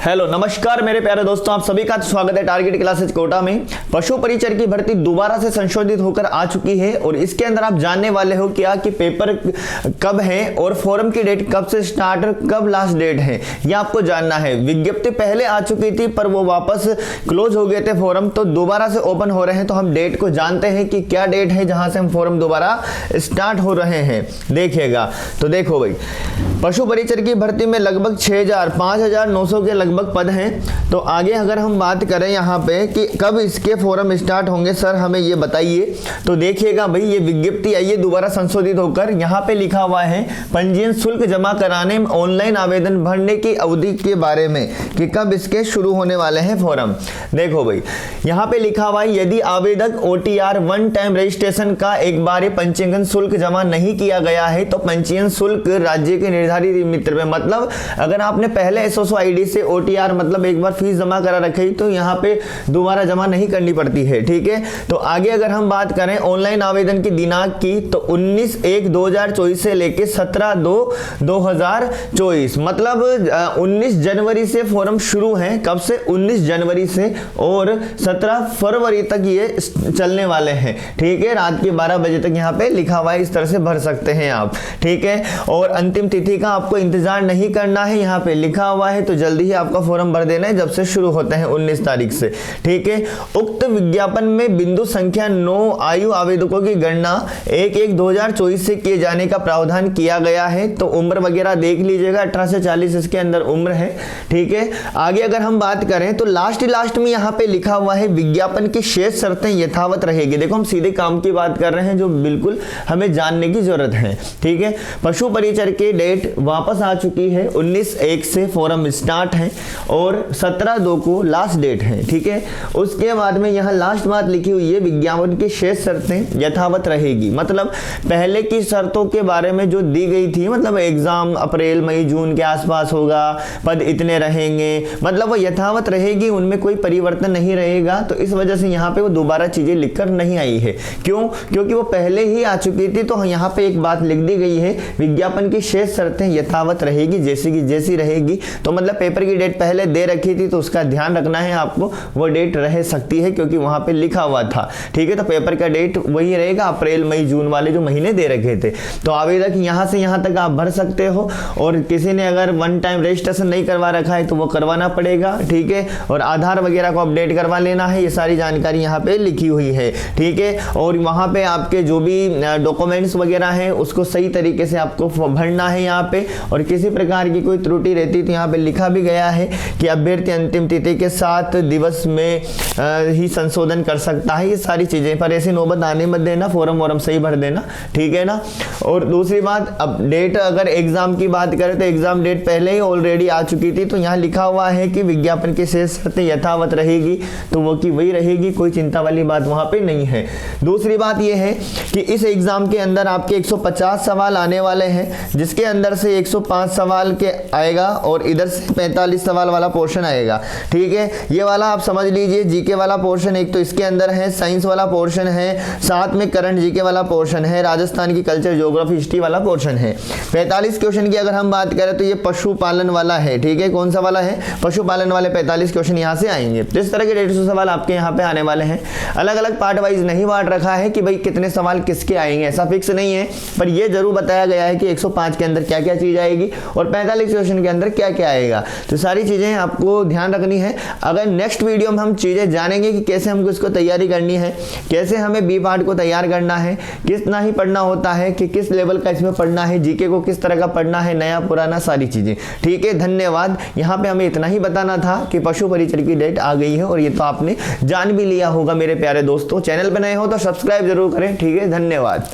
Hello नमस्कार मेरे प्यारे दोस्तों, आप सभी का स्वागत है टारगेट क्लासेज कोटा में। पशु परिचर की भर्ती दोबारा से संशोधित होकर आ चुकी है और इसके अंदर आप जानने वाले हो क्या कि पेपर कब है और फॉर्म की डेट कब से स्टार्ट और कब लास्ट डेट है, यह आपको जानना है। विज्ञप्ति पहले आ चुकी थी पर वो वापस क्लोज हो गए थे फॉर्म, तो दोबारा से ओपन हो रहे हैं। तो हम डेट को जानते हैं कि क्या डेट है जहां से हम फॉर्म दोबारा स्टार्ट हो रहे हैं। देखिएगा तो देखो भाई, पशु परिचर की भर्ती में लगभग 5,900 के लगभग पद हैं। तो आगे अगर हम बात करें यहाँ पे कि कब इसके फॉर्म स्टार्ट होंगे, सर हमें ये बताइए। तो देखिएगा भाई, ये विज्ञप्ति आई है दोबारा संशोधित होकर। यहाँ पे लिखा हुआ है पंजीयन शुल्क जमा कराने में ऑनलाइन आवेदन भरने की अवधि के बारे में कि कब इसके शुरू होने वाले हैं फॉर्म। देखो भाई, यहाँ पे लिखा हुआ है यदि आवेदक OTR वन टाइम रजिस्ट्रेशन का एक बार पंजीयन शुल्क जमा नहीं किया गया है तो पंजीयन शुल्क राज्य के निर्धारित मित्र में, मतलब अगर आपने पहले SSO ID से OTR मतलब एक बार फीस जमा करा रखी तो यहाँ पे दोबारा जमा नहीं करनी पड़ती है। ठीक है, तो आगे अगर हम बात करें ऑनलाइन आवेदन की दिनांक की तो 19/1/2024 से लेके 17/2/2024, मतलब 19 जनवरी से फॉर्म शुरू है। कब से? 19 जनवरी से और 17 फरवरी तक ये चलने वाले हैं। ठीक है, रात के 12 बजे तक यहाँ पे लिखा हुआ है, इस तरह से भर सकते हैं आप। ठीक है, और अंतिम तिथि का आपको इंतजार नहीं करना है, यहाँ पे लिखा हुआ है। तो जल्दी ही आपका फॉर्म भर देना है जब से शुरू होते हैं 19 तारीख से। ठीक है, उक्त विज्ञापन में बिंदु संख्या 9 आयु आवेदकों की गणना 1/1/2024 से किए जाने का प्रावधान किया गया है। तो उम्र वगैरह देख लीजिएगा, 18 से 40 इसके अंदर उम्र है। ठीक है, आगे अगर हम बात करें तो लास्ट में यहाँ पे लिखा हुआ है विज्ञापन की शेष शर्तें यथावत रहेगी। देखो हम सीधे काम की बात कर रहे हैं जो बिल्कुल हमें जानने की जरूरत है। ठीक है, पशु परिचर की डेट वापस आ चुकी है, 19/1 से फॉर्म स्टार्ट है और 17/2 को लास्ट डेट है। ठीक है, उसके बाद में यहाँ लास्ट बात लिखी हुई है विज्ञापन की शेष शर्तें यथावत रहेगी। मतलब पहले की शर्तों के बारे में जो दी गई थी, मतलब एग्जाम अप्रैल मई जून के आसपास होगा, पद इतने रहेंगे, मतलब वो यथावत रहेगी, उनमें कोई परिवर्तन नहीं रहेगा। तो इस वजह से यहाँ पे वो दोबारा चीजें लिखकर नहीं आई है। क्यों? क्योंकि वो पहले ही आ चुकी थी। तो यहाँ पे एक बात लिख दी गई है विज्ञापन की शेष शर्तें यथावत रहेगी, जैसी की जैसी रहेगी। तो मतलब पेपर की डेट पहले दे रखी थी तो उसका ध्यान रखना है आपको, वो डेट रह सकती है क्योंकि वहां पे लिखा हुआ था। ठीक है, तो पेपर का डेट वही रहेगा, अप्रैल मई जून वाले जो महीने दे रखे थे। तो आवेदक यहां से यहां तक आप भर सकते हो और किसी ने अगर वन टाइम रजिस्ट्रेशन नहीं करवा रखा है तो वो करवाना पड़ेगा। ठीक है, और आधार वगैरह को अपडेट करवा लेना है, ये सारी जानकारी यहाँ पे लिखी हुई है। ठीक है, और वहां पे आपके जो भी डॉक्यूमेंट्स वगैरह हैं उसको सही तरीके से आपको भरना है यहाँ पे। और किसी प्रकार की कोई त्रुटि रहती तो यहाँ पे लिखा भी गया है कि अभ्यर्थी अंतिम तिथि के 7 दिवस में ही संशोधन कर सकता है। ये सारी चीजें पर ऐसी नौबत आने मत देना, फॉर्म सही भर देना। ठीक है ना। और दूसरी बात, अब डेट अगर एग्जाम की बात करें तो एग्जाम डेट पहले ही ऑलरेडी आ चुकी थी। तो यहाँ लिखा हुआ है कि विज्ञापन की शेष शर्तें यथावत रहेगी, तो वो की वही रहेगी, कोई चिंता वाली बात वहां पे नहीं है। दूसरी बात यह है कि इस एग्जाम के अंदर आपके 150 सवाल आने वाले हैं, जिसके अंदर से 105 सवाल के आएगा और इधर से 45 सवाल वाला पोर्शन आएगा। ठीक है, ये वाला आप समझ लीजिए जीके वाला पोर्शन एक तो इसके अंदर है, साइंस वाला पोर्शन है, साथ में करंट जीके वाला पोर्शन है, राजस्थान की कल्चर ज्योग्राफी हिस्ट्री वाला पोर्शन है। 45 क्वेश्चन की अगर हम बात करें तो ये पशुपालन वाला है। ठीक है, कौन सा वाला है? पशुपालन वाले 45 क्वेश्चन यहाँ से आएंगे। तो इस तरह के 150 सवाल आपके यहाँ पे आने वाले हैं। अलग अलग पार्ट वाइज नहीं बांट रखा है कि भाई कितने सवाल किसके आएंगे, ऐसा फिक्स नहीं है, पर यह जरूर बताया गया है कि 105 के अंदर क्या क्या चीज आएगी और 45 क्वेश्चन के अंदर क्या क्या आएगा। तो सारी चीजें आपको ध्यान रखनी है। अगर नेक्स्ट वीडियो में हम चीजें जानेंगे कि कैसे हमको इसको तैयारी करनी है, कैसे हमें बी पार्ट को तैयार करना है, कितना ही पढ़ना होता है, कि किस लेवल का इसमें पढ़ना है, जीके को किस तरह का पढ़ना है, नया पुराना सारी चीजें। ठीक है, धन्यवाद। यहाँ पे हमें इतना ही बताना था कि पशु परिचर की डेट आ गई है और ये तो आपने जान भी लिया होगा मेरे प्यारे दोस्तों। चैनल पे नए हो तो सब्सक्राइब जरूर करें। ठीक है, धन्यवाद।